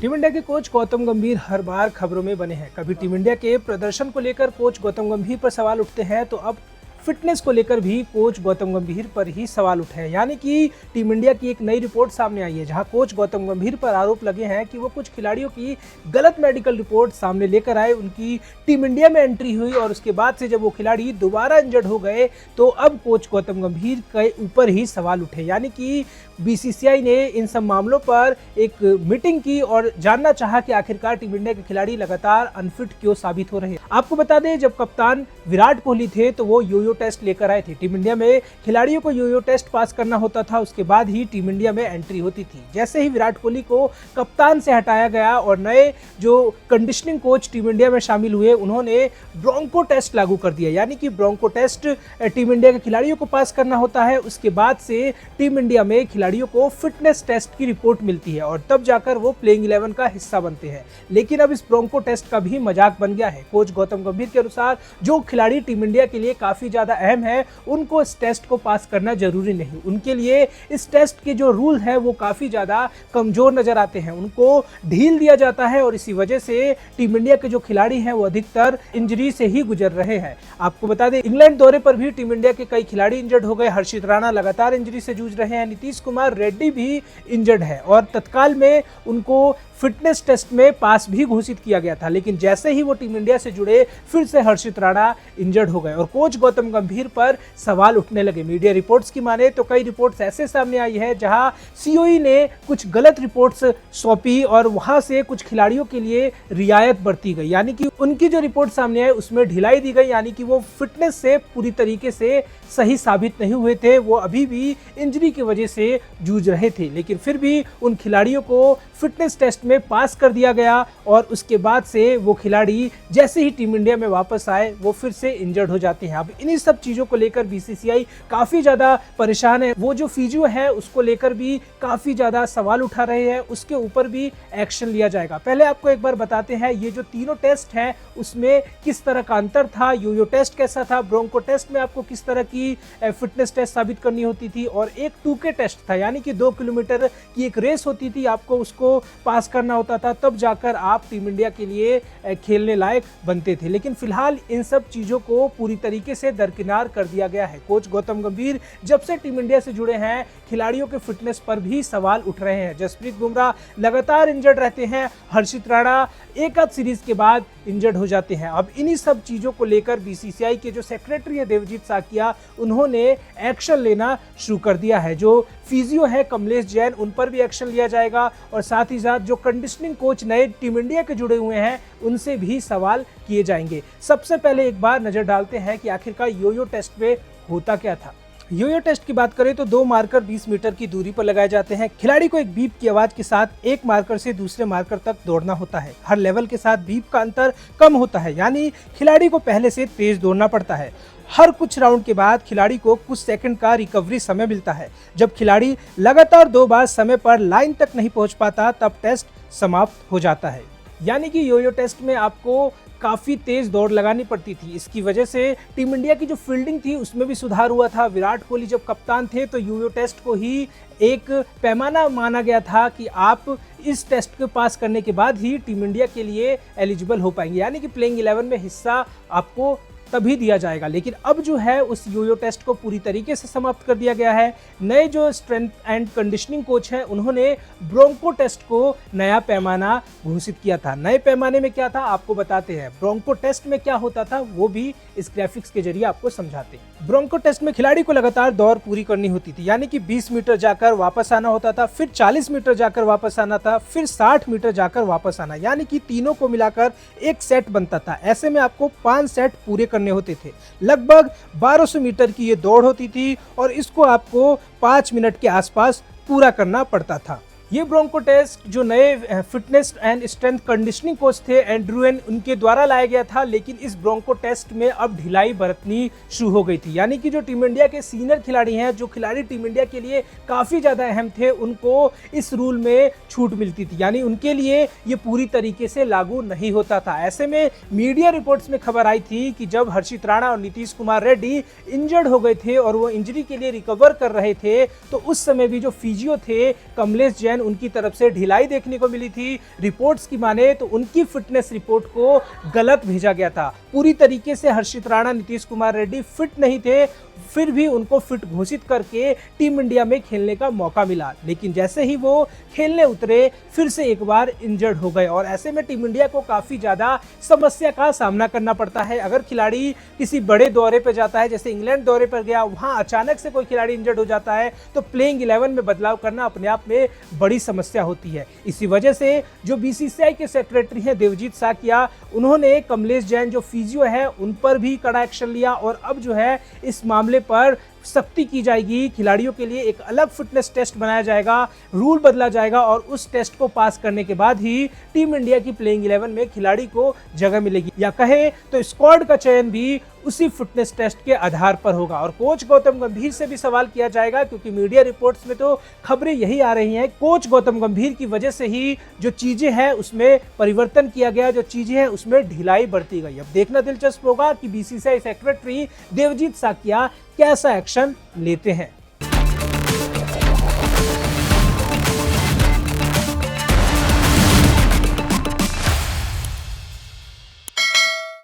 Team India के coach Gautam गंभीर हर बार खबरों में बने हैं। कभी टीम इंडिया के प्रदर्शन को लेकर कोच गौतम गंभीर पर सवाल उठते हैं, तो अब फिटनेस को लेकर भी कोच गौतम गंभीर पर ही सवाल उठे हैं। यानी कि टीम इंडिया की एक नई रिपोर्ट सामने आई है, जहां कोच गौतम गंभीर पर आरोप लगे हैं कि वो कुछ खिलाड़ियों की गलत मेडिकल रिपोर्ट सामने लेकर आए, उनकी टीम इंडिया में एंट्री हुई और उसके बाद से जब वो खिलाड़ी दोबारा इंजर्ड हो गए तो अब कोच गौतम गंभीर के ऊपर ही सवाल उठे। यानी कि बीसीसीआई ने इन सब मामलों पर एक मीटिंग की और जानना चाहा कि आखिरकार टीम इंडिया के खिलाड़ी लगातार अनफिट क्यों साबित हो रहे हैं। आपको बता दें, जब कप्तान विराट कोहली थे तो वो योयो टेस्ट लेकर आए थे। टीम इंडिया में खिलाड़ियों को योयो टेस्ट पास करना होता था, उसके बाद ही टीम इंडिया में एंट्री होती थी। जैसे ही विराट कोहली को कप्तान से हटाया गया और नए जो कंडीशनिंग कोच टीम इंडिया में शामिल हुए, उन्होंने ब्रोंको टेस्ट लागू कर दिया। यानी कि ब्रोंको टेस्ट टीम इंडिया के खिलाड़ियों को पास करना होता है, उसके बाद से टीम इंडिया में खिलाड़ियों को फिटनेस टेस्ट की रिपोर्ट मिलती है और तब जाकर वो प्लेइंग 11 का हिस्सा बनते हैं। लेकिन अब इस ब्रोंको टेस्ट का भी मजाक बन गया है। कोच गौतम गंभीर के अनुसार जो खिलाड़ी टीम इंडिया के लिए काफी ज्यादा अहम है, उनको इस टेस्ट को पास करना जरूरी नहीं। उनके लिए इस टेस्ट के जो रूल है वो काफी ज्यादा कमजोर नजर आते हैं, उनको ढील दिया जाता है और इसी वजह से टीम इंडिया के जो खिलाड़ी हैं वो अधिकतर इंजरी से ही गुजर रहे हैं। आपको बता दें, इंग्लैंड दौरे पर भी टीम इंडिया के कई खिलाड़ी इंजर्ड हो गए। हर्षित राणा लगातार इंजरी से जूझ रहे हैं, नीतीश कुमार रेड्डी भी इंजर्ड है और तत्काल में उनको फिटनेस टेस्ट में पास भी घोषित किया गया था। लेकिन जैसे ही वो टीम इंडिया से जुड़े, फिर से हर्षित राणा इंजर्ड हो गए और कोच गौतम गंभीर पर सवाल उठने लगे। मीडिया रिपोर्ट्स की माने तो कई रिपोर्ट्स ऐसे सामने आई है जहां सीओई ने कुछ गलत रिपोर्ट्स सौंपी और वहां से कुछ खिलाड़ियों के लिए रियायत बरती गई। यानी कि उनकी जो रिपोर्ट सामने आई उसमें ढिलाई दी गई, यानी कि वो फिटनेस से पूरी तरीके से सही साबित नहीं हुए थे, वो अभी भी इंजरी की वजह से जूझ रहे थे। लेकिन फिर भी उन खिलाड़ियों को फिटनेस टेस्ट में पास कर दिया गया और उसके बाद से वो खिलाड़ी जैसे ही टीम इंडिया में वापस आए वो फिर से इंजर्ड हो जाते हैं। अब इन्हीं सब चीजों को लेकर बीसीसीआई काफी ज्यादा परेशान है। वो जो फिजियो है उसको लेकर भी काफी ज्यादा सवाल उठा रहे हैं, उसके ऊपर भी एक्शन लिया जाएगा। पहले आपको एक बार बताते हैं ये जो तीनों टेस्ट हैं उसमें किस तरह का अंतर था। योयो टेस्ट कैसा था, ब्रोंको टेस्ट में आपको किस तरह की फिटनेस टेस्ट साबित करनी होती थी और एक 2K टेस्ट था, यानी कि 2 किलोमीटर की एक रेस होती थी, आपको उसको पास करना होता था, तब जाकर आप टीम इंडिया के लिए खेलने लायक बनते थे। लेकिन फिलहाल इन सब चीजों को पूरी तरीके से दरकिनार कर दिया गया है। कोच गौतम गंभीर जब से टीम इंडिया से जुड़े हैं, खिलाड़ियों के फिटनेस पर भी सवाल उठ रहे हैं। जसप्रीत बुमराह लगातार इंजर्ड रहते हैं, हर्षित राणा एक आध सीरीज के बाद इंजर्ड हो जाते हैं। अब इन्हीं सब चीजों को लेकर बीसीसीआई के जो सेक्रेटरी है देवजीत साकिया, उन्होंने एक्शन लेना शुरू कर दिया है। जो फिजियो है कमलेश जैन, उन पर भी एक्शन लिया जाएगा और साथ ही साथ जो कंडीशनिंग कोच नए टीम इंडिया के जुड़े हुए हैं उनसे भी सवाल किए जाएंगे। सबसे पहले एक बार नजर डालते हैं कि आखिरकार योयो टेस्ट में होता क्या था। योयो टेस्ट की बात करें तो 2 मार्कर 20 मीटर की दूरी पर लगाए जाते हैं। खिलाड़ी को एक बीप की आवाज के साथ एक मार्कर से दूसरे मार्कर तक दौड़ना होता है। हर लेवल के साथ बीप का अंतर कम होता है, यानी खिलाड़ी को पहले से तेज दौड़ना पड़ता है। हर कुछ राउंड के बाद खिलाड़ी को कुछ सेकंड का रिकवरी समय मिलता है। जब खिलाड़ी लगातार 2 बार समय पर लाइन तक नहीं पहुंच पाता तब टेस्ट समाप्त हो जाता है। यानी कि योयो टेस्ट में आपको काफ़ी तेज दौड़ लगानी पड़ती थी। इसकी वजह से टीम इंडिया की जो फील्डिंग थी उसमें भी सुधार हुआ था। विराट कोहली जब कप्तान थे तो योयो टेस्ट को ही एक पैमाना माना गया था कि आप इस टेस्ट को पास करने के बाद ही टीम इंडिया के लिए एलिजिबल हो पाएंगे, यानी कि प्लेइंग 11 में हिस्सा आपको तभी दिया जाएगा। लेकिन अब जो है उस योयो टेस्ट को पूरी तरीके से समाप्त कर दिया गया है। नए जो स्ट्रेंथ एंड कंडीशनिंग कोच हैं उन्होंने ब्रोंको टेस्ट को नया पैमाना घोषित किया था। नए पैमाने में क्या था आपको बताते हैं। ब्रोंको टेस्ट में क्या होता था वो भी इस ग्राफिक्स के जरिए आपको समझाते हैं। ब्रोंको टेस्ट में खिलाड़ी को लगातार दौड़ पूरी करनी होती थी, यानी कि 20 मीटर जाकर वापस आना होता था, फिर 40 मीटर जाकर वापस आना था, फिर 60 मीटर जाकर वापस आना, यानी कि तीनों को मिलाकर एक सेट बनता था। ऐसे में आपको 5 सेट पूरे करने होते थे। लगभग 1200 मीटर की ये दौड़ होती थी और इसको आपको 5 मिनट के आसपास पूरा करना पड़ता था। ये ब्रोंको टेस्ट जो नए fitness and strength conditioning coach थे एंड्रू एन, उनके द्वारा लाया गया था। लेकिन इस ब्रोंको टेस्ट में अब ढिलाई बरतनी शुरू हो गई थी, यानी कि जो टीम इंडिया के सीनियर खिलाड़ी हैं, जो खिलाड़ी टीम इंडिया के लिए काफ़ी ज़्यादा अहम थे, उनको इस रूल में छूट मिलती थी, यानी उनके लिए ये पूरी तरीके से लागू नहीं होता था। ऐसे में मीडिया रिपोर्ट्स में खबर आई थी कि जब हर्षित राणा और नीतीश कुमार रेड्डी इंजर्ड हो गए थे और वो इंजरी के लिए रिकवर कर रहे थे, तो उस समय भी जो फिजियो थे कमलेश जैन, दरमियान उनकी तरफ से ढिलाई देखने को मिली थी। रिपोर्ट्स की माने तो उनकी फिटनेस रिपोर्ट को गलत भेजा गया था। पूरी तरीके से हर्षित राणा, नीतीश कुमार रेड्डी फिट नहीं थे, फिर भी उनको फिट घोषित करके टीम इंडिया में खेलने का मौका मिला। लेकिन जैसे ही वो खेलने उतरे फिर से एक बार इंजर्ड हो गए और ऐसे में टीम इंडिया को काफी ज्यादा समस्या का सामना करना पड़ता है। अगर खिलाड़ी किसी बड़े दौरे पर जाता है, जैसे इंग्लैंड दौरे पर गया, वहां अचानक से कोई खिलाड़ी इंजर्ड हो जाता है तो प्लेइंग 11 में बदलाव करना अपने आप में बड़ी समस्या होती है। इसी वजह से जो बीसीसीआई के सेक्रेटरी हैं देवजीत साकिया, उन्होंने कमलेश जैन जो फिजियो है उन पर भी कड़ा एक्शन लिया और अब जो है इस मामले पर सख्ती की जाएगी। खिलाड़ियों के लिए एक अलग फिटनेस टेस्ट बनाया जाएगा, रूल बदला जाएगा और उस टेस्ट को पास करने के बाद ही टीम इंडिया की प्लेइंग 11 में खिलाड़ी को जगह मिलेगी, या कहे तो स्क्वाड का चयन भी उसी फिटनेस टेस्ट के आधार पर होगा। और कोच गौतम गंभीर से भी सवाल किया जाएगा, क्योंकि मीडिया रिपोर्ट्स में तो खबरें यही आ रही हैं, कोच गौतम गंभीर की वजह से ही जो चीजें हैं उसमें परिवर्तन किया गया, जो चीजें हैं उसमें ढिलाई बरती गई। अब देखना दिलचस्प होगा कि बीसीसीआई सेक्रेटरी देवजीत साकिया कैसा एक्शन लेते हैं।